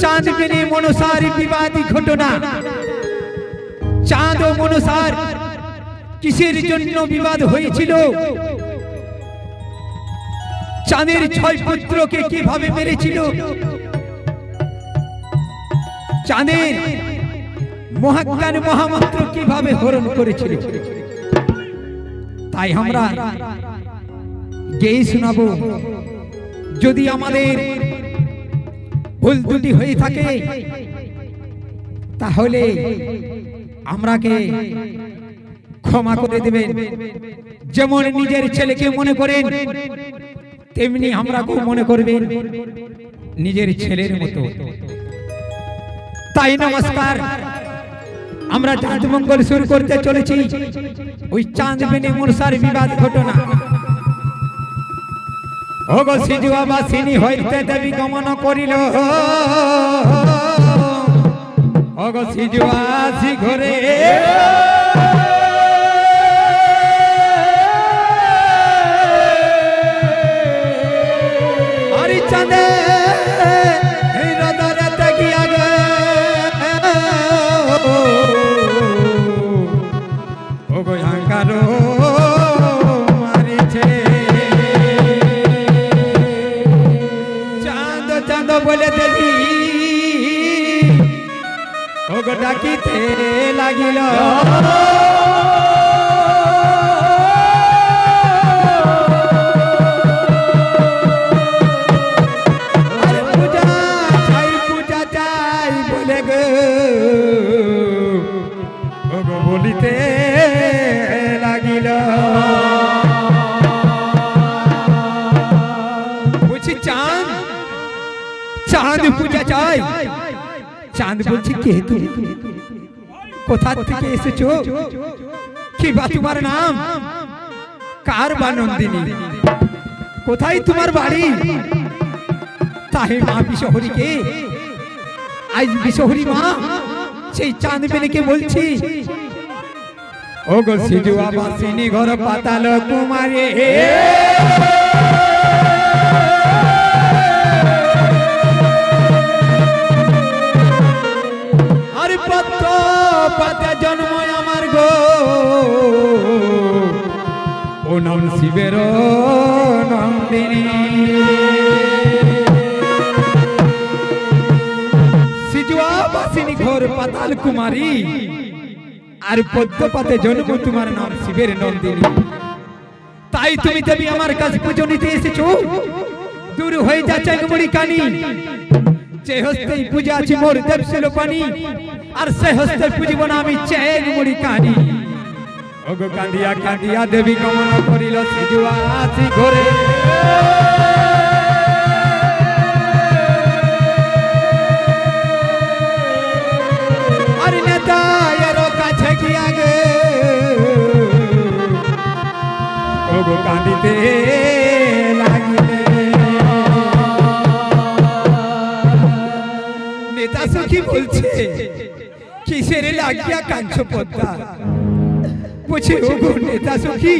চাঁদ বেনে মনসার বিবাদী ঘটনা। চাঁদ ও মনসার কিসের জন্য বিবাদ হয়েছিল? চাঁদের 6 পুত্রকে কিভাবে মেরেছিল? চাঁদের মহাজ্ঞান মহামন্ত্র কিভাবে হরণ করেছিল? তাই আমরা গেয়ে শোনাবো। যদি আমাদের ভুল ত্রুটি হয়ে থাকে তাহলে আমরাকে ক্ষমা করে দেবেন। যেমন নিজের ছেলেকে মনে করেন তেমনি আমরাকেও মনে করবেন নিজের ছেলের মতো। তাই নমস্কার, আমরা চাঁদ মঙ্গল শুরু করতে চলেছি ওই চাঁদ বেনে মনসার বিবাদ ঘটনা। ওগো সিজুয়া বাসিনী হইতে দেবী গমন করিল, ওগো সিজুয়া আসি ঘরে আরি চাঁদে হৃদয়তে গিয়া গে ওগো আঙ্গারো মারিছে। চাঁদ চাঁদ বলে দেবী ওগো ডাকিতে লাগিল, পূজা চাই বলে গো ওগো বলিতে লাগিল। বলছি চাঁদ চাঁদ পূজা চাই। চাঁদ বলছি কে তুমি? কোথা থেকে এসেছো? কি বা তোমার নাম? কার বা নন্দিনী? কোথায় তোমার বাড়ি? তাহে মা বিশহরীকে, আজ বিশহরী মা সেই চাঁদ বেনেকে বলছি ওগো সিজুয়া বাসিনী ঘর পাতাল কুমারে আরে পত্র পাতে জন্ম আমার গো, ও নাম শিবের নন্দিনী। সিজুয়া বাসিনী ঘর পাতাল কুমারী আর পদ্ম পাতে জন্ম তোমার নাম শিবের নন্দিনী। তাই তুমি দেবী আমার কাছে পুজো নিতে এসেছো? দূর হয়ে যা চেংমুড়ি কানি, যে হস্তেই পূজা আছে মোর দেবশীল পানি, আর সে হস্তে পুজিব না আমি চেংমুড়ি কানি। ওগো কাঁদিয়া কাঁদিয়া দেবী গমন করিল সিজুয়া আসি ঘরে, আর নেতা এর কাছে গিয়া গে ওগো কাঁদিতে লাগিলে। নেতা সখী বলছে কিসের লাগিয়া কাঁদছো পদ্মা? বলছে ওগো নেতা সখী,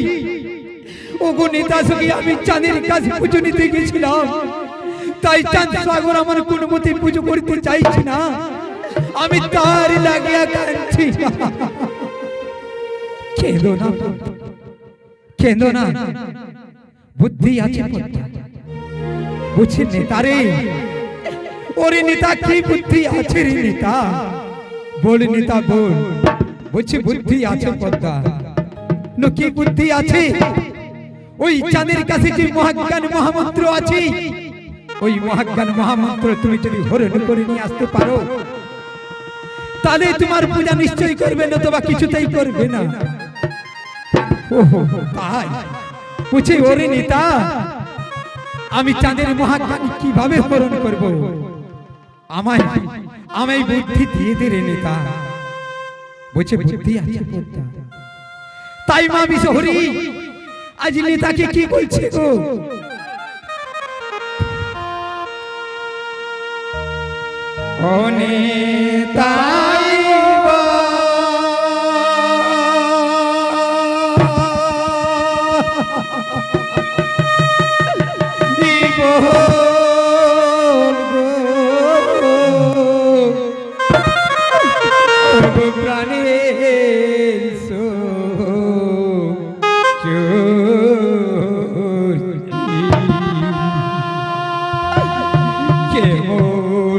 ওগো নেতা সখী, আমি চাঁদের কাছে পুজো নিতে গেছিলাম, তাই চাঁদ সাগর আমার কোন মতে পুজো করতে চাইছি না, আমি তার লাগিয়া কাঁদছি। কেঁদো না, কেঁদো না, বুদ্ধি আছে পদ্মা। বুঝছি নেতা রে, ওরে নেতা কি বুদ্ধি আছে রে নেতা? বল নেতা বল। বলছি বুদ্ধি আছে পদ্মা। নো কি বুদ্ধি আছে? ওই চাঁদের কাছে যে মহাজ্ঞান মহামন্ত্র আছে, ওই মহাজ্ঞান মহামন্ত্র তুমি যদি হরণ করে নিয়ে আসতে পারো তাহলে তোমার পূজা নিশ্চয়ই করবে, নতুবা কিছুতেই করবে না। ওহো তাই বুঝি ওরে নেতা, আমি চাঁদের মহাজ্ঞান কিভাবে হরণ করব? আমায় আমায় বুদ্ধি দিয়ে দে রে নেতা। বলছে বুদ্ধি আছে পদ্মা। তাই মা বিশহরী আজ নেতাকে কি বলছে গো? ও নেতাই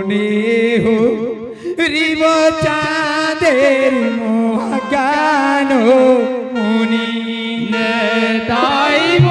মনে হো রিব চাঁদের মহাজ্ঞান মুনি নেতাইব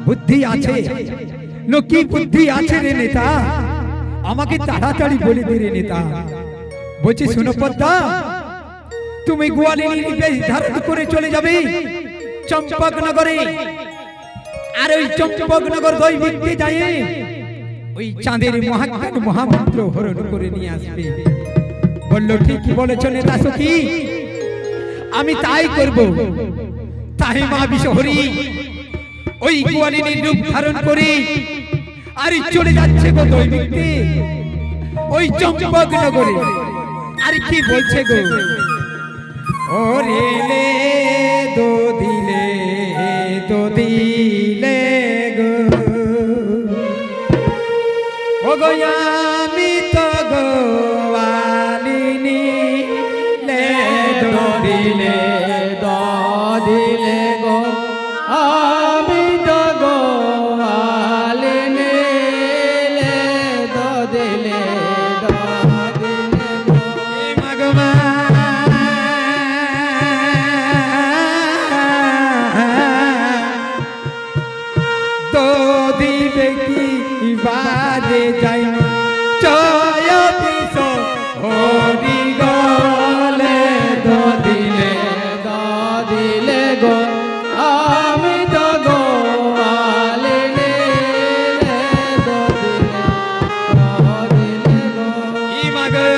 বুদ্ধি আছে কি বুদ্ধি আছে রে নেতা আমাকে তাড়াতাড়ি বলে দে রে নেতা বলছি শুনো পদ্মা তুমি গোয়ালিনীর বেশ ধারণ করে চলে যাবে চম্পকনগরে আর ওই চম্পকনগর দৈবিককে যায় ওই চাঁদের মহাজ্ঞান মহামন্ত্র হরণ করে নিয়ে আসবে বললো ঠিকই বলেছ নেতা সখী আমি তাই করব তাই মা বিশহরী ওই গোয়ালিনীর রূপ ধারণ করে আর চলে যাচ্ছে গো দৈবিকতে ওই চম্পকনগরে আর কি বলছে গো ওরে লে দো দিলে গো ও গো আমি তো গোয়ালিনী লে দো দিলে গো আমি তো গোয়ালিনী লে দিলে মাগে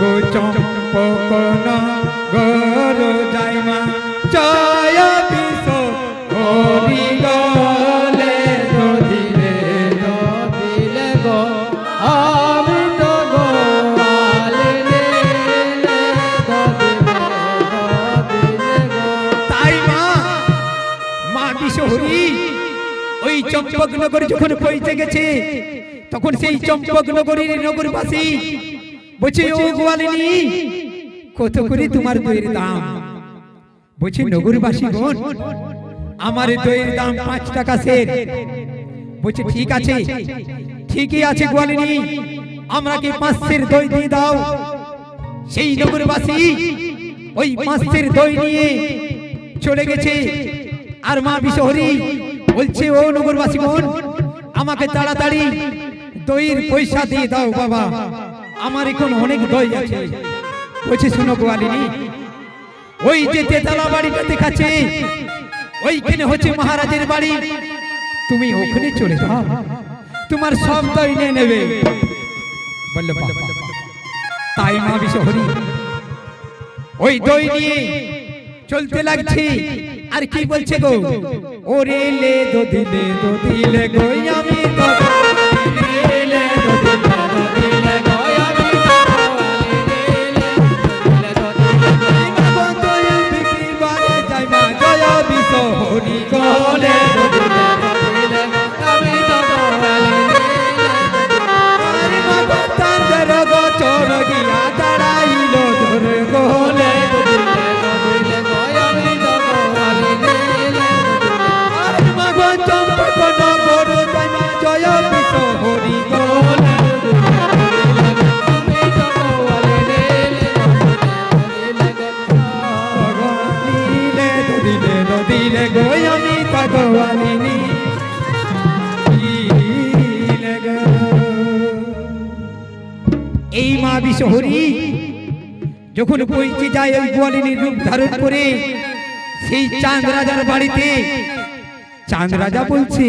গো চম্পক নগর যাই মা জয় বিশ হরি গলে দিলে দিলে গো আমি তো গোয়ালে দিলে গো তাই মা মা বিশ হরি ওই চম্পক নগর যখন পৌঁছে গেছে তখন সেই চম্পক নগরীর নগরবাসী বলছে ও গোয়ালিনী কত করে তোমার দইয়ের দাম বলছে নগরবাসী বোন আমার দইয়ের দাম 5 টাকা সের বলছে ঠিক আছে ঠিকই আছে গোয়ালিনী আমরা কি 5 সের দই দিয়ে দাও সেই নগরবাসী ওই 5 সের দই নিয়ে চলে গেছে আর মা বিশহরী বলছে ও নগরবাসী বোন আমাকে তাড়াতাড়ি দইয়ের পয়সা দিয়ে দাও বাবা আমার এখন অনেক দই আছে বলছে শুনো গোয়ালিনী ওই যে তেতলা বাড়িটা দেখাচ্ছে ওইখানে হচ্ছে মহারাজের বাড়ি তুমি ওখানে চলে যাও তোমার সব দই নিয়ে নেবে বলল বাবা তাই মা বিশহরী ওই দই নিয়ে চলতে লাগছে আর কি বলছে গো ওরে লে দো দিলে গো আমি তো দিলে দো দিলে গো হরি গলে আমি তো আরে মা তান্দর গো চোর গিয়া দাঁড়াইল ধরে গোলে আরে মা গো চম্পক নগর যাই মা জয় বিশ হরি গলে দিলে গো আমি তো গোয়ালিনী এই মা বিশহরী যখন পৌঁছে যায় ওই গোয়ালিনীর রূপ ধারণ করে সেই চাঁদ রাজার বাড়িতে চাঁদ রাজা বলছে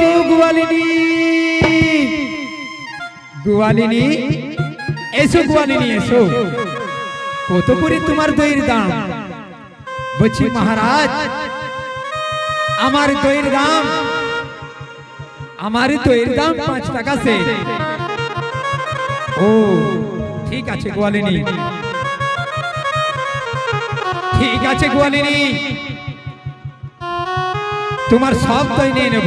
ও গোয়ালিনী গোয়ালিনী এসো গোয়ালিনী এসো কত করে তোমার দইয়ের দাম বলছি মহারাজ আমার দইয়ের দাম 5 টাকা সে ও ঠিক আছে গোয়ালিনী তোমার সব দই নিয়ে নেব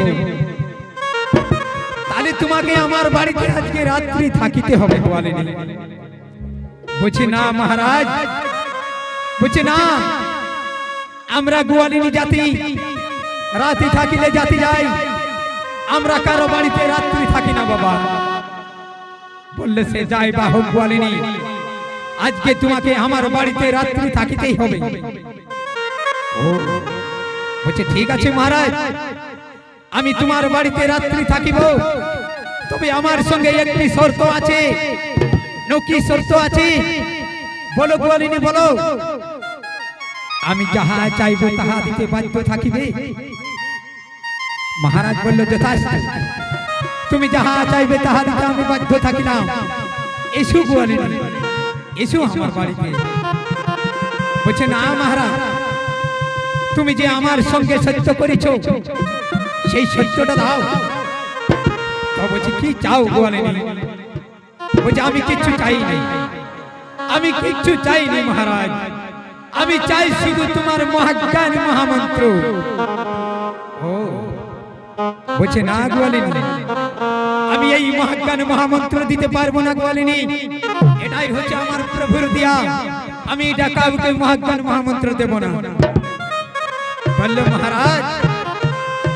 তাহলে তোমাকে আমার বাড়িতে আজকে রাত্রি থাকিতে হবে গোয়ালিনী বলছি না মহারাজ বলছি না আমরা গোয়ালিনী জাতি রাতে থাকিলে জাতি যাই আমরা কারো বাড়িতে রাত্রি থাকি না বাবা বললে সে যাই বা হোক গোয়ালিনী আজকে তোমাকে আমার বাড়িতে রাত্রি থাকিতেই হবে ও বলছে ঠিক আছে মহারাজ আমি তোমার বাড়িতে রাত্রি থাকিব তবে আমার সঙ্গে একটি শর্ত আছে কি শর্ত আছে বলো গোয়ালিনী বলো আমি যাহা চাইব তাহা দিতে বাধ্য থাকিবে মহারাজ বলল যথার্থ তুমি যাহা চাইবে তাহা দিতে আমি বাধ্য থাকিলাম এসো গোয়ালিনী এসো আমার বাড়িতে বলছে না মহারাজ তুমি যে আমার সঙ্গে সত্য করেছো সেই সত্যটা দাও তো বলছে কি চাও গোয়ালিনী বলছে আমি কিচ্ছু চাইনি মহারাজ আমি চাই শুধু তোমার মহাজ্ঞান মহামন্ত্র ও বলছে না গোয়ালিনী আমি এই মহাজ্ঞান মহামন্ত্র দিতে পারবো না গোয়ালিনী এটাই হচ্ছে আমার প্রভুর দিয়া আমি এটা কাউকে মহাজ্ঞান মহামন্ত্র দেব না বলল মহারাজ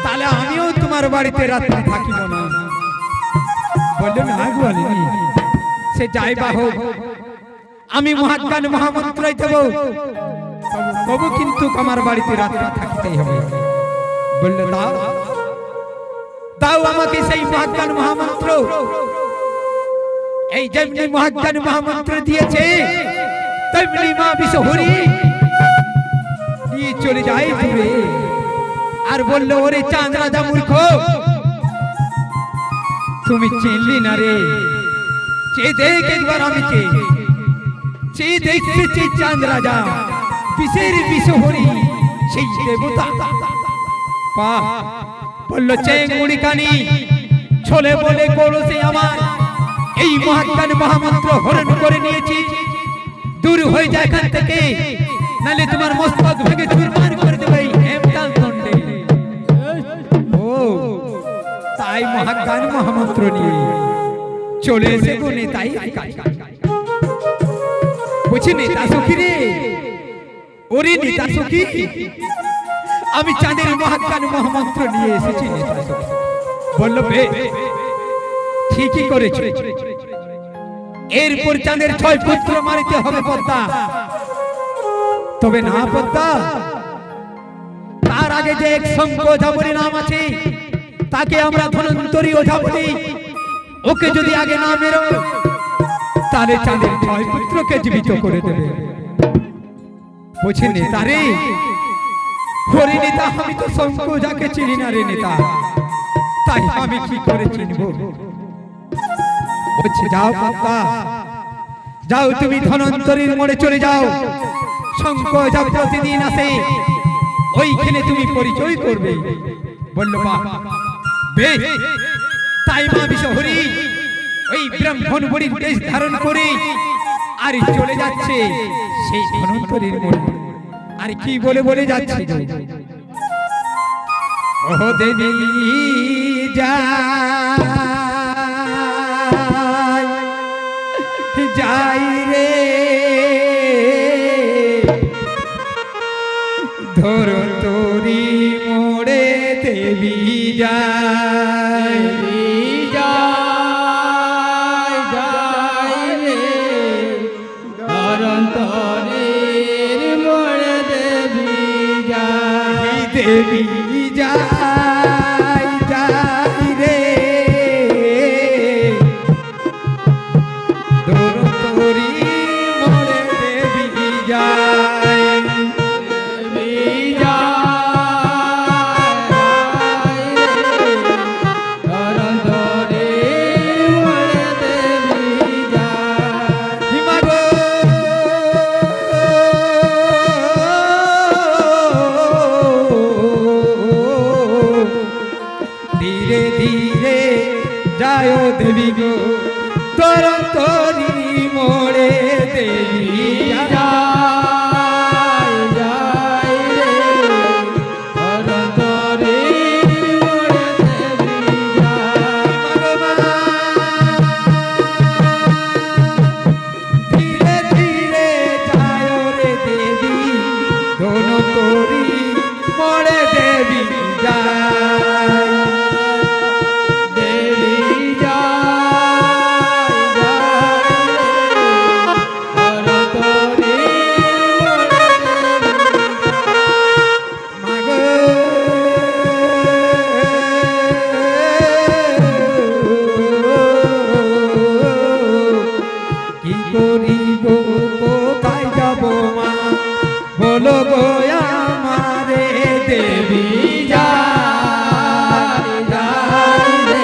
তাহলে আমিও তোমার বাড়িতে রাত্রি থাকিব না বলল না গোয়ালিনী সে যাই বা হোক আমি মহাজ্ঞান মহামন্ত্র দেব তবু কিন্তু আমার বাড়িতে রাত্রি থাকিতেই হবে বলল দাও আমাকে সেই মহাজ্ঞান মহামন্ত্র এই যেমনি মহাজ্ঞান মহামন্ত্র দিয়েছে তেমনি মা বিশহরী নিয়ে চলে যায় দূরে আর বললো, ওরে চাঁদ রাজা মূর্খ, তুমি চিনলি না রে, চেয়ে দেখ একবার আমি কে, চেয়ে দেখতেছি চাঁদ রাজা, বিষের বিষহরি সেই দেবতা। বললো, চেয়ে মুড়ি কানি ছোলে বলে কলসে আমার এই মহাজ্ঞান মহামন্ত্র হরণ করে নিয়েছি, দূর হয়ে যায় এখান থেকে, নালে তোমার মস্তক ভেঙে চুরমার করে দেবে এই হেমতাল দণ্ডে। ও তাই মহাজ্ঞান মহামন্ত্র নিয়ে চলে এসে গো নেতাই বুঝি নেতা সখী রে, ওরে নেতা সখী, আমি চাঁদের মহাজ্ঞান মহামন্ত্র নিয়ে এসেছি নেতা সখী। বললো, ঠিকই করেছো, এরপর চাঁদের 6 পুত্র মারিতে হবে পদ্মা। তবে না পদ্মা, তার আগে যে এক শঙ্খ যাবরী নাম আছে, তাকে আমরা ধনন্তরী ওঝা বলি, ওকে যদি আগে না মেরো তাহলে চাঁদের 6 পুত্রকে জীবিত করে দেবে। বুঝি নেতা রে, হরি নেতা, আমি তো শঙ্খ যাকে চিনি না রে নেতা, তাই আমি কি করে চিনবো? বলছে, যাও পদ্মা, যাও তুমি ধনন্তরীর মোড়ে চলে যাও, শঙ্খ যা প্রতিদিন আসে ওইখানে তুমি পরিচয় করবে। বলল, বেশ। তাই মা বিষহরি ওই ব্রাহ্মণ বড়ির বেশ ধারণ করে আর চলে যাচ্ছে সেই ধনন্তরীর মোড়ে। আর কি বলে বলে যাচ্ছে, ও দেবী যাই রে ধনন্তরী মোড়ে, দেবী যাই রে ধনন্তরীর মোড়ে, দেবী যাই, দেবী যাই রে ধনন্তরী মোড়ে, দেবী যাই, দেবী যাই ধনন্তরীর মোড়ে, দেবী যাই। হিমাগো ধীরে ধীরে যায় দেবী গো ধনন্তরী মোড়ে, দেবী যাই যাই রে ধনন্তরীর মোড়ে, দেবী যাই। ধীরে ধীরে যায় রে দেবী ধনন্তরী মোড়ে, দেবী যায়, দেবী যাই যাই ধনন্তরীর মোড়ে, কি করিব কোথায় যাব মা, বলো গো আমারে, দেবী যাই যাই রে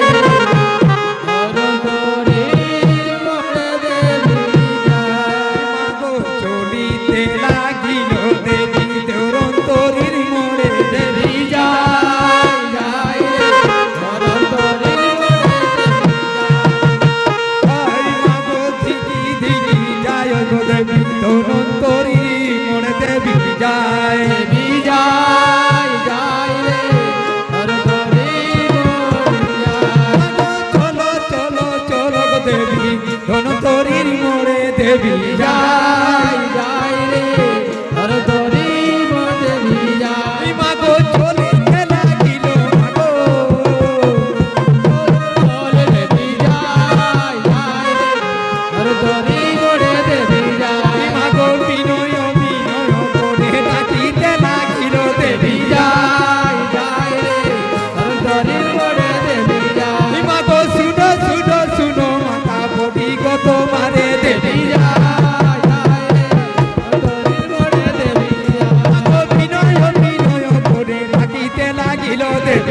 ধনন্তরীর মোড়ে, দেবী যাই। গো চলিতে লাগিল দেবী ধনন্তরীর মোড়ে, দেবী যাই যাই রে ধনন্তরীর মোড়ে, আই মাগো ধিকি ধিকি যায় গো দেবী ধনন্তরীর মোড়ে, দেবী যায়, দেবী যাই যাই রে ধনন্তরীর মোড়ে যাই। চলো চলো চলো গো দেবী ধনন্তরীর মোড়ে, দেবী যায়, যাই যাই রে ধনন্তরীর মোড়ে, দেবী যাই। মাগো চলিতে লাগিল মাগো, বলে দেবী যাই যাই রে ধনন্তরীর মোড়ে, দেবী যাই। মাগো বিনয় বিনয় করে ডাকিতে লাগিল, দেবী যাই যাই রে ধনন্তরীর মোড়ে, দেবী যাই। মাগো শুনো শুনো শুনো মাতা বলি গো তোমারে, দেবী যাই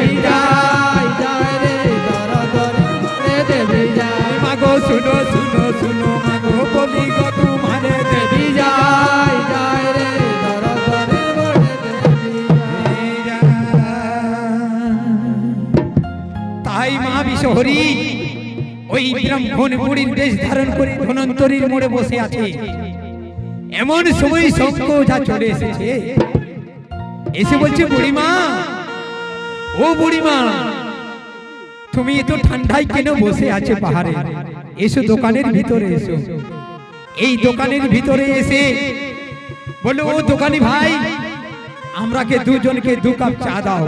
দেবী যায় যায় রে ধরা ধরি মোড়ে দেবী যায় মাগো শুনো শুনো শুনো মাগো বলি গো তোমারে দেবী যায় যায় রে ধরা ধরি মোড়ে দেবী যায় তাই মা বিশহরী ওই ব্রাহ্মণ বুড়ির বেশ ধারণ করে ধনন্তরীর মোড়ে বসে আছে। এমন সময় শঙ্করজা চলে এসেছে, এসে বলছে বুড়িমা, ও বুড়িমা, তুমি এত ঠান্ডায় কেন বসে আছে পাহাড়ে? এসো দোকানের ভিতরে এসো। এই দোকানের ভিতরে এসে বললো, ও দোকানি ভাই, আমরাকে দুজনকে 2 কাপ চা দাও।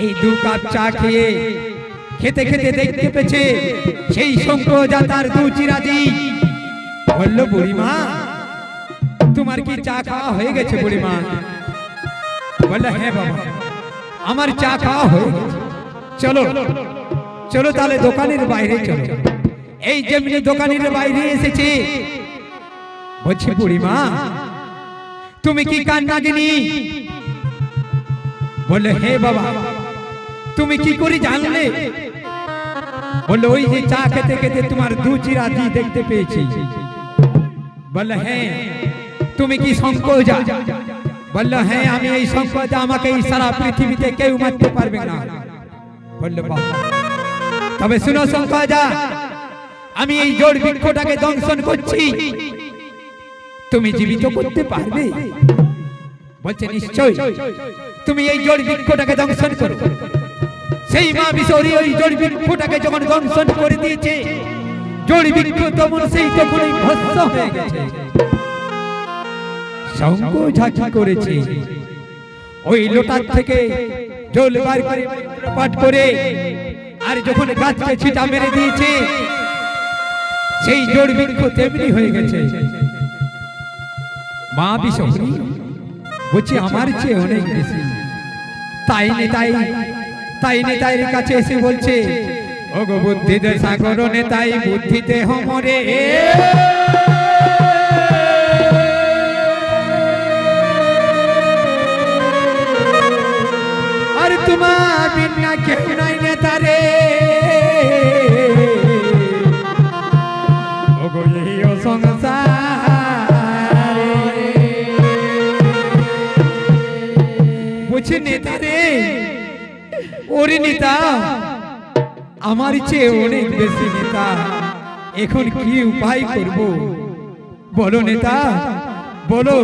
এই 2 কাপ চা খেয়ে খেতে খেতে দেখতে পেয়েছে সেই শঙ্করজা তার 2 চিরাদি। বললো, বুড়িমা, তোমার কি চা খাওয়া হয়ে গেছে বুড়িমা? বললো, হ্যাঁ বাবা, আমার চা খাওয়া হয়ে গেছে। চলো চলো তাহলে দোকানের বাইরে চলো। এই যেমনি দোকানের বাইরে এসেছে, বলছি বুড়িমা, তুমি কি কান্নাগিনী? বললো, হ্যাঁ বাবা, তুমি কি করে জানলে? বললো, ওই যে চা খেতে খেতে তোমার 2 চিরাদি দেখতে পেয়েছি। বললো, হ্যাঁ, তুমি কি শঙ্করজা? বললো, হ্যাঁ, আমি এই শঙ্করজা, আমাকে এই সারা পৃথিবীতে কেউ মারতে পারবে না। বললো, বাহ, তবে শুনো শঙ্করজা, আমি এই জড় বৃক্ষটাকে দংশন করছি, তুমি জীবিত করতে পারবে? বলছে, নিশ্চয়, তুমি এই জড় বৃক্ষটাকে দংশন করো। সেই মা বিশহরী ওই জড় বৃক্ষটাকে যখন দংশন করে দিয়েছে, জড় বৃক্ষ তখন সেই তখনই ভস্ম হয়ে গেছে। শঙ্করজা কি করেছে? ওই লোটার থেকে জল বার করে পাঠ করে আর যখন গাছকে ছিটা মেরে দিয়েছে, সেই জড় বৃক্ষ তেমনি হয়ে গেছে। মা বিশহরী বলছে, আমার চেয়ে অনেক বেশি। তাই নেতাইয়ের কাছে এসে বলছে, ওগো বুদ্ধিতে সাগর নেতাই, বুদ্ধিতে হমরে। আর তোমার বিনা কেউ নাই নেতারে। ওগো এই সংসারে, বুঝে নেতারে, ওরে নেতা, আমার চেয়ে অনেক বেশি নেতা, এখন কি উপায় করব? বলো নেতা, বলো।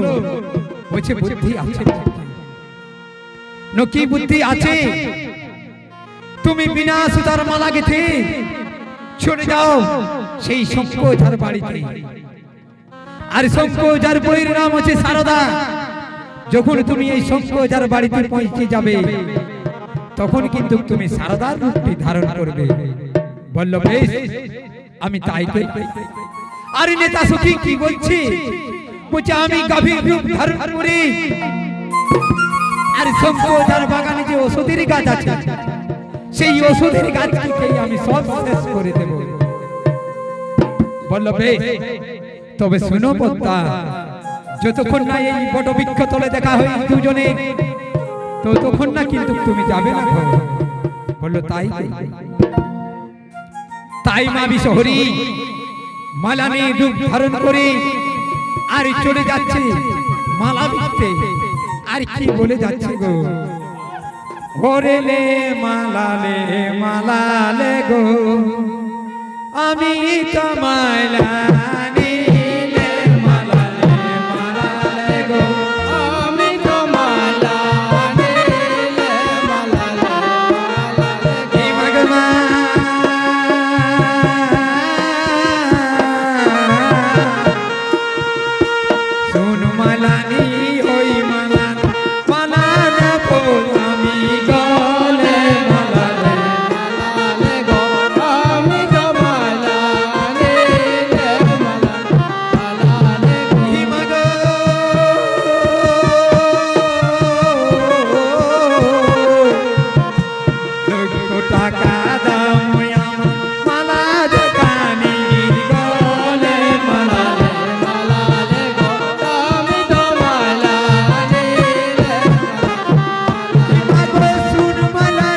বলছে, বুদ্ধি আছে। কি বুদ্ধি আছে? তুমি বিনা সুতার মালা গেথে চলে যাও সেই শঙ্করজার বাড়িতে। আর শঙ্করজার বইয়ের নাম হচ্ছে সারদা। যখন তুমি এই শঙ্করজার বাড়িতে পৌঁছে যাবে, তখন কিন্তু তুমি সারদার রূপটি ধারণ করবে। বলল, বেশ, আমি তাই করি। আর নেতা সখী কি বলছে? বলছে, আমি গাভীর রূপ ধারণ করি আর শঙ্করজার বাগানে যে ওষুধের গাছ আছে, সেই ওষুধের গাছকে আমি সব শেষ করে দেব। বলল, বেশ, তবে শুনো পদ্মা, যতক্ষণ না এই বটবৃক্ষ তলে দেখা হয় দুজনে, ততক্ষণ না কিন্তু তুমি যাবে না। বলল, তাই তাই মা বিশহরী মালা নিয়ে রূপ ধারণ করে আর চলে যাচ্ছে মালা বিকতে। আর কি বলে যাচ্ছে গো, ওরে লে মালা লে গো, আমি তোমায় নিলে মালা লে গো, আমি তোমায় নিলে মালা হে ভগবান, শুন মালানি ওই মালা নেবো আমি গলে, মালা গো, আমি তোমায় নিলে মালা হিমাগ লক্ষ টাকা দাম মালা দোকানি গলে, মালা গো, আমি তোমায় নিলে হিমাগ শুন মালা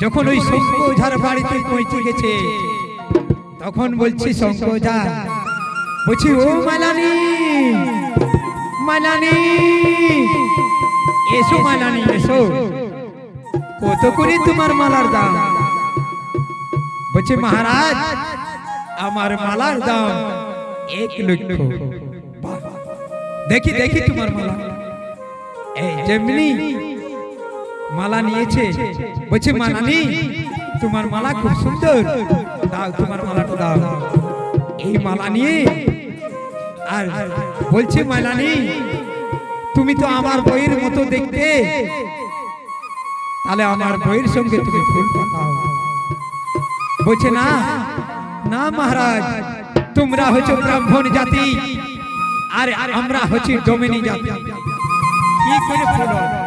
যখন ওই শঙ্খ ওঝার বাড়িতে পৌঁছে গেছে, তখন বলছি শঙ্খ ওঝা, বলছি ও মালানি, মালানি এসো, মালানি এসো, কত করে তোমার মালার দাম? বলছে মহারাজ, আমার মালার দাম 1 লক্ষ। বাহ! দেখি দেখি তোমার মালা। এই যেমনি মালা নিয়েছে, বলছে মালানি, তোমার মালা খুব সুন্দর, দাও তোমার মালাটা দাও। এই মালা নিয়ে আর বলছে মালানি, তুমি তো আমার বইয়ের মতো দেখতে, তাহলে আমার বইয়ের সঙ্গে তুমি ফুল পাতাও। বলছে না না মহারাজ, তোমরা হচ্ছে ব্রাহ্মণ জাতি আর আমরা হচ্ছে ডোমিনি জাতি, কি করে ফুল হবে?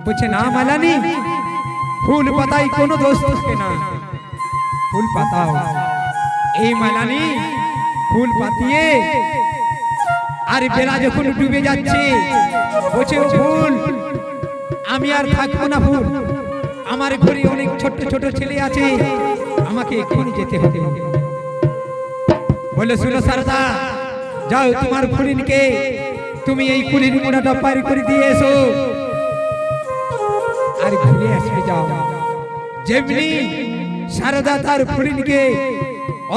বলছে না মালানি, ফুল পাতাই কোনো দোষ থাকে না, ফুল পাতাও। এই মালানি ফুল পাতিয়ে আর বেলা যখন ডুবে যাচ্ছে, বলছে ফুল আমি আর থাকবো না, ফুল আমার ঘরে অনেক ছোট ছোট ছেলে আছে, আমাকে এক্ষুনি যেতে হবে। বলে শুনো সারদা, যাও তোমার ফুলিনকে তুমি এই কুলির মোড়াটা পার করে দিয়ে এসো আর ঘুরে আসবে, যাও। যেমনি সারদা তার ফুলিনকে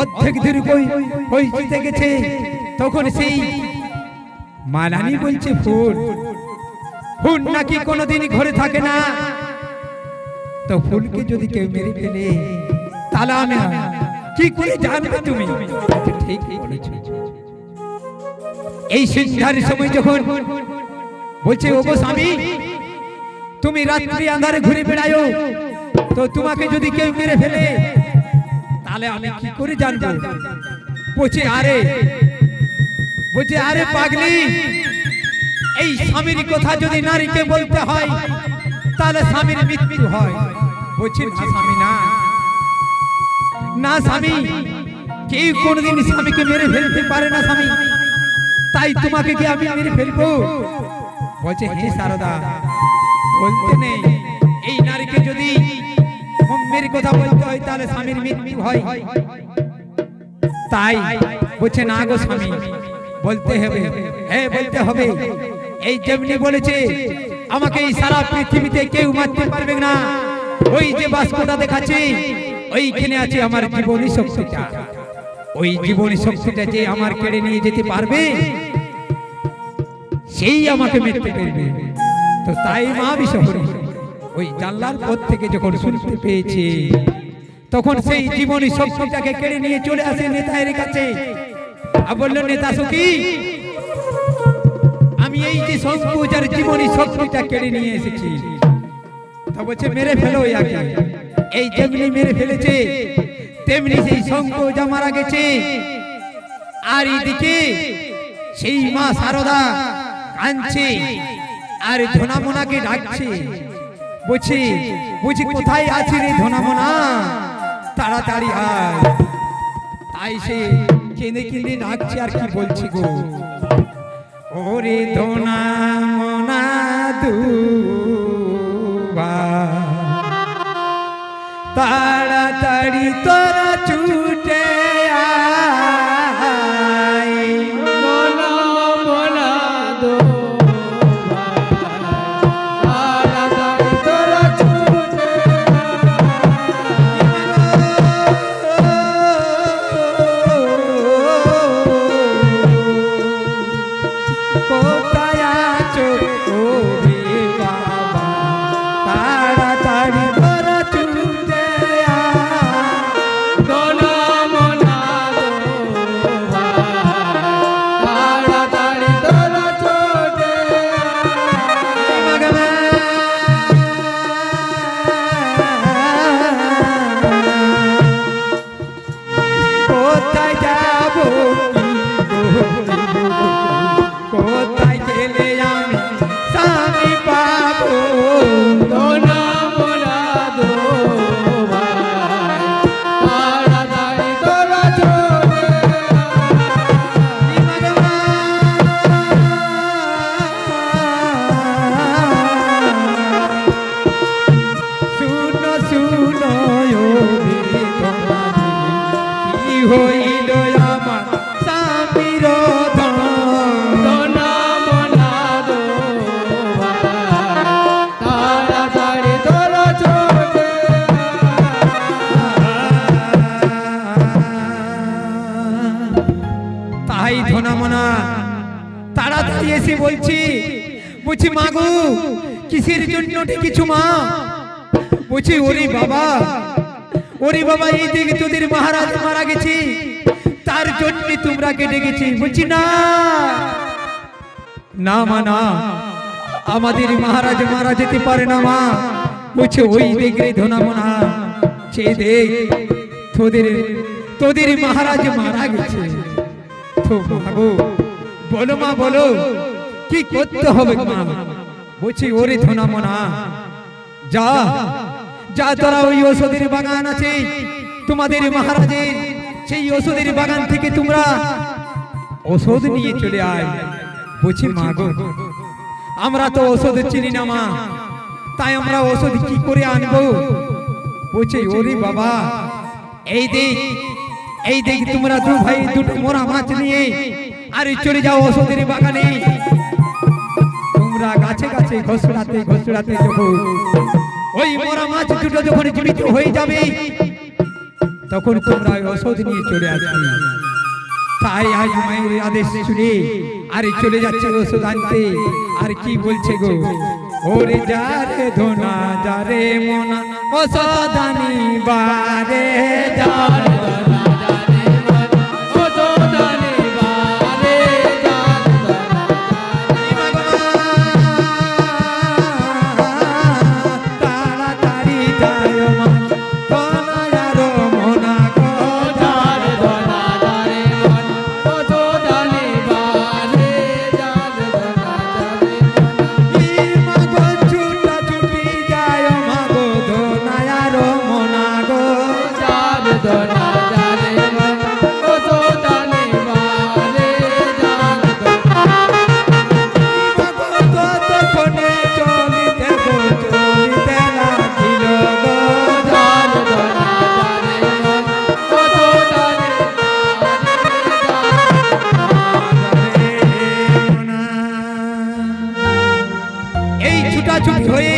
অর্ধেক দূর পৌঁছতে গেছে, তখন সেই মালানি বলছে ফুল, ফুল নাকি কোনোদিন ঘরে থাকে না, তো ফুলকে যদি কেউ মেরে ফেলে তাহলে আমি কি করে জানবে তুমি? ঠিক বলেছো। এই সন্ধ্যার সময় যখন বলছে ওগো স্বামী, তুমি রাত্রি আঁধারে ঘুরে বেড়ায়ো, তো তোমাকে যদি কেউ মেরে ফেলে তাহলে আমি কি করে জানবো? বলছে আরে পাগলি, এই স্বামীর কথা যদি নারীকে বলতে হয় তাহলে স্বামীর মৃত্যু হয়। বলছে না স্বামী, না না স্বামী, কেউ কোনদিন স্বামীকে মেরে ফেলতে পারে না স্বামী, তাই তোমাকে কি আমি মেরে ফেলবো? বলছে হে সারদা, বলতে নেই, এই নারীকে যদি মেরে কথা বলতে হয় তাহলে স্বামীর মৃত্যু হয়, তাই বলছে না গো স্বামী, বলতে হবে, হ্যাঁ বলতে হবে। এই যেমনি বলেছে আমাকে এই সারা পৃথিবীতে কেউ মারতে পারবে না, ওই যে বাস্কটা দেখাচ্ছে ওইখানে আছে আমার জীবনী শক্তিটা, ওই জীবনী শক্তিটা যে আমার কেড়ে নিয়ে যেতে পারবে সেই আমাকে মেরতে পারবে। তো তাই মা বিশ্বহরি ওই জানলার পথ থেকে যখন শুনতে পেয়েছে, তখন সেই জীবনী শক্তিটাকে কেড়ে নিয়ে চলে আসে নেতায়ের কাছে আর বলল, নেতা সখী, আমি এই যে শঙ্কুজার জীবনী শক্তিটা কেড়ে নিয়ে এসেছি। তা বলছে মেরে ফেলো ইয়াকে। এই যেমনি মেরে ফেলেছে তেমনি সেই শঙ্কুজা মারা গেছে, আর এইদিকে সেই মা শারদা কাঁদছে আর ধনামোনাকে ডাকছে, বুঝি কোথায় আছে রে ধনামোনা, তাড়াতাড়ি আয়। তাই সে কেঁদে কেঁদে ডাকছে আর কি বলছি গো, ওরে ধনামোনা দুবা, তাড়াতাড়ি তোরা ছুটে আয়, ধনামোনা দুবা, তাড়াতাড়ি তোরা ছুটে কোথায় আছো ওরে বাবা, তাড়াতাড়ি তোরা ছুটে কাছে এসে বলছি, বলছি মা গো কিসের জন্য ডেকেছো মা? বলছি ওরে বাবা এই দিকে তোদের মহারাজ মারা গেছে, তার জন্য তোমরাকে ডেকেছি। বলছি না না মা না, আমাদের মহারাজ মারা যেতে পারে না মা। বলছে ওই দেখে ধনা মনা, সে দেখ তোদের মহারাজ মারা গেছে। তো ভাবো, বলো মা বলো কি করতে হবে মা? বলছি ওরে ধনা মনা, যা যা তোরা ওই ওষুধের বাগান আছে তোমাদের মহারাজের, সেই ওষুধের বাগান থেকে তোমরা ওষুধ নিয়ে চলে আয়। বলছি মা গো আমরা তো ওষুধ চিনি না মা, তাই আমরা ওষুধ কি করে আনবো? বলছে ওরে বাবা এই দেখ তোমরা দু ভাই দুটো মোরা মাছ নিয়ে আরে চলে যাও ওষুধের বাগানে। তোমরা গাছে গাছে ঘষড়াতে যখন ওই মোরা মাছ দুটো যখন জীবিত হয়ে যাবে, তখন তোমরা ওষুধ নিয়ে চলে আসবে। তাই আজ মায়ের আদেশ শুনে আরে চলে যাচ্ছে ওষুধ আনতে। আর কি বলছে গো, ওরে যারে ধনা যারে মনা ওষুধ আনিবারে, যারে ধনা যারে মনা ওষুধ আনিবারে, তাড়াতাড়ি যায় মা ধনা যারো মনা গো, যারে ধনা যারে মনা ওষুধ আনিবারে, যারে ধনা যারে মনা মা গো ছুটা ছুটি যায় মা গো ধনা যারো মনা গো, যারে ধনা যারে মনা ওষুধ আনিবারে, যারে ধনা মা গো ততক্ষণে চলিতে লাগিল গো, যারে ধনা যারে মনা ওষুধ এই ছুটাছুটি হয়ে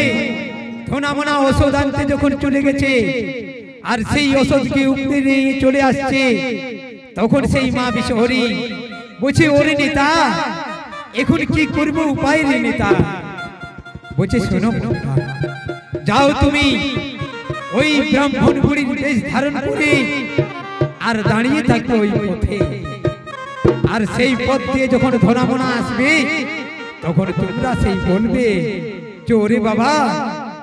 ধনা মনা ওষুধ আনতে যখন চলে গেছে, আর সেই ওষুধকে উপরে নিয়ে চলে আসছে, তখন সেই মা বিশহরী বলছে ওরে নেতা এখন কি করব, উপায় রে নেতা। বলছে শোনো যাও তুমি ওই ব্রাহ্মণ বুড়ির বেশ ধারণ করে আর দাঁড়িয়ে থাকবে ওই পথে, আর সেই পথ দিয়ে যখন ধনা মনা আসবে তখন তোমরা সেই বলবে যে ওরে বাবা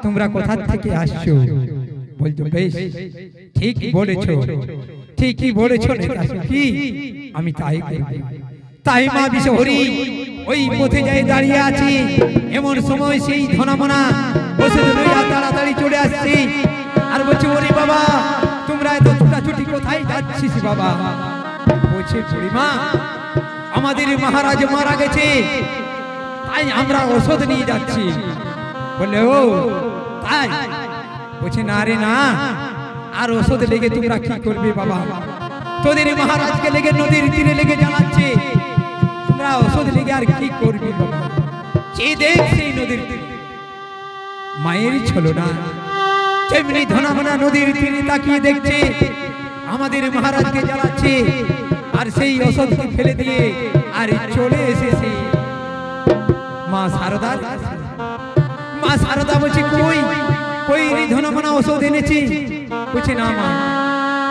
তোমরা কোথা থেকে আসছো? বলছো বেশ ঠিকই বলেছো নেতা কি, আমি তাই করব। তাই মা বিশহরী ওই পথে যাই দাঁড়িয়ে আছি, এমন সময় সেই ধনা মনা ওষুধ লইয়া তাড়াতাড়ি চলে আসছে আর বলছে ওরে বাবা তোমরা এত ছুটাছুটি কোথায় যাচ্ছিস বাবা? বলছে বুড়িমা আমাদের মহারাজ মারা গেছে, তাই আমরা ওষুধ নিয়ে যাচ্ছি। বলে ও তাই? বলছে না রে না, আর ওষুধ লেগে তোমরা কি করবে বাবা? তোদের মহারাজকে লেগে নদীর তীরে লেগে জ্বালাচ্ছে, তোমরা ওষুধ লেগে আর কি করবে বাবা? যে দেখ সেই নদীর তীরে মায়েরই ছলো না, যেমনি ধনা মনা নদীর তীরে তাকিয়ে দেখছে আমাদের মহারাজকে জ্বালাচ্ছে, আর সেই ওষুধকে ফেলে দিয়ে আর চলে এসেছে মা শারদার কাছে। মা শারদা বলছে কই ধনা মনা ওষুধ এনেছি? বলছে না মা,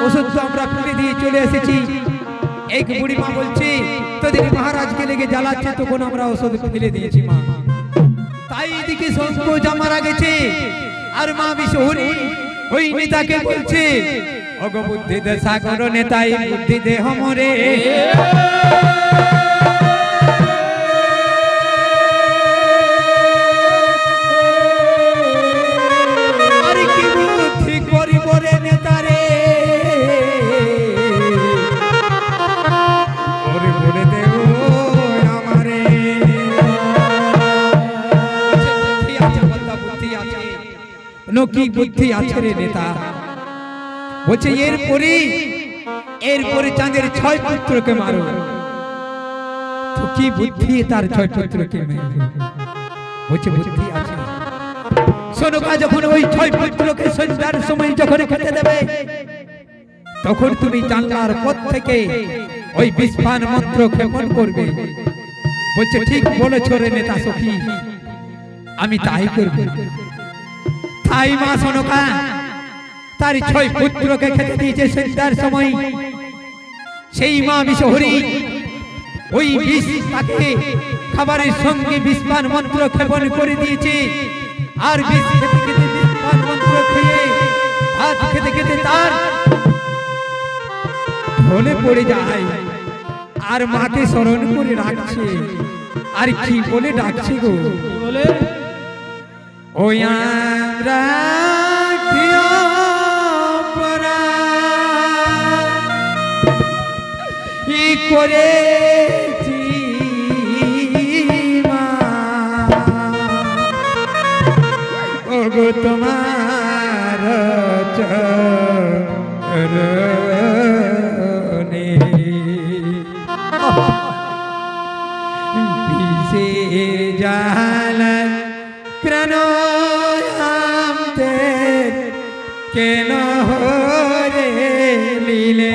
ওষুধ তো আমরা ফেলে দিয়ে চলে এসেছি। এক বুড়ি মা বলছে তোদের মহারাজকে লেগে জ্বালাচ্ছে, তখন আমরা ওষুধ ফেলে দিয়েছি মা। তাই এদিকে সংকোচ মারা গেছে, আর মা বিশহরী ওই নেতাকে বলছে অগ বুদ্ধি দে সাগর নেতাই বুদ্ধি দে হমরে, আর কি বুদ্ধি করিব রে নেতারে, ওরে বলে দে আমারে। বুদ্ধি আছে বলতা, বুদ্ধি আছে নকি বুদ্ধি আছে রে নেতা। বলছে এরপরে চাঁদের 6 পুত্রকে মারো। তো কি বুদ্ধি তার 6 পুত্রকে মারবে? বলছে বুদ্ধি আছে। সোনকা যখন ওই 6 পুত্রকে সন্ধ্যার সময় যখন খেতে দেবে, তখন তুমি জানলার পথ থেকে ওই বিস্ফান মন্ত্র ক্ষেপণ করবে। বলছে ঠিক বলেছ রে নেতা সখী, আমি তাই করব। তাই মা সনকা তার 6 পুত্রকে খেতে দিয়েছে সন্ধ্যার সময়। সেই মা বিষহরী ওই বিষ তাকে খাবারের সঙ্গে বিষপান মন্ত্র ক্ষেপণ করে দিয়েছে। আর বিষ খেতে খেতে বিষপান মন্ত্র খেয়ে ভাত খেতে খেতে তার ঢলে পড়ে যায়। আর মাকে স্মরণ করে রাখছে। আর কি বলে ডাকছে গো, বলে ওই আমরা করেছি মা, ওগো তোমার চরণে বিষের জ্বালা প্রাণ আমাদের কেন হরে লীলে।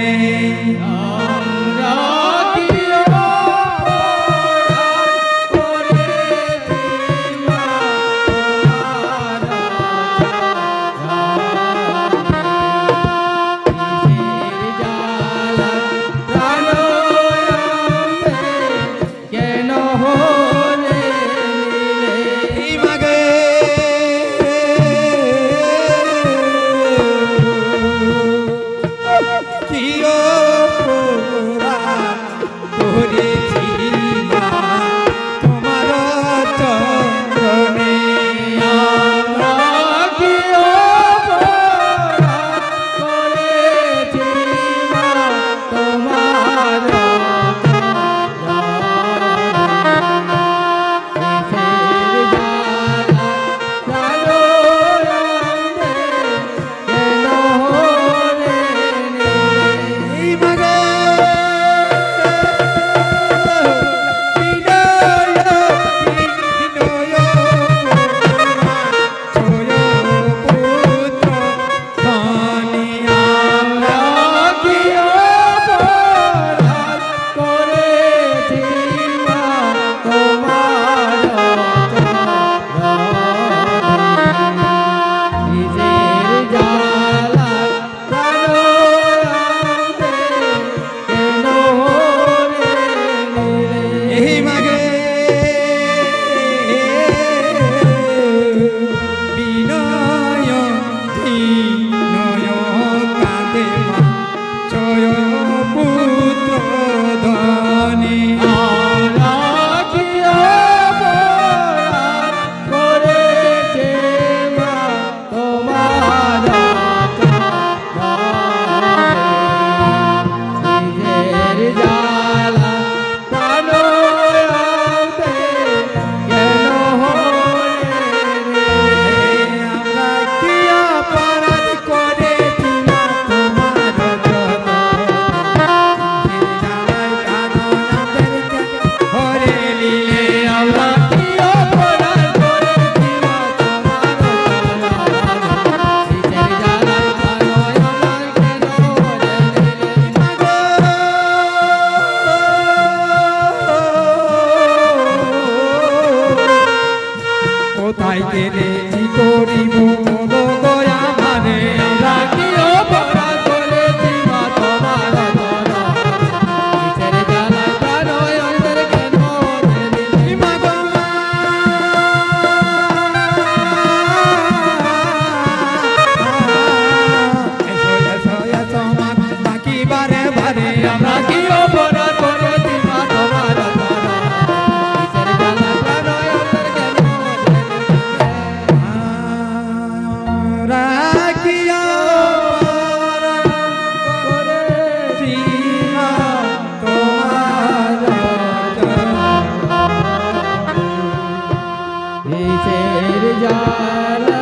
কোথায় গেলে কি করিব দয়া মানে, আমরা কি অপরাধ করেছি মা তোমার ধরা, কিসের জ্বালায় প্রাণ অন্তর কেন দিলি মা গো মা। এসো এসো এসো মা বাকি বারে বারে, আমরা কি অপরাধ করেছি মা তোমার ধরা, কিসের জ্বালায় প্রাণ অন্তর কেন রাখিয়া করেছি মা তোমার বিষের জ্বালা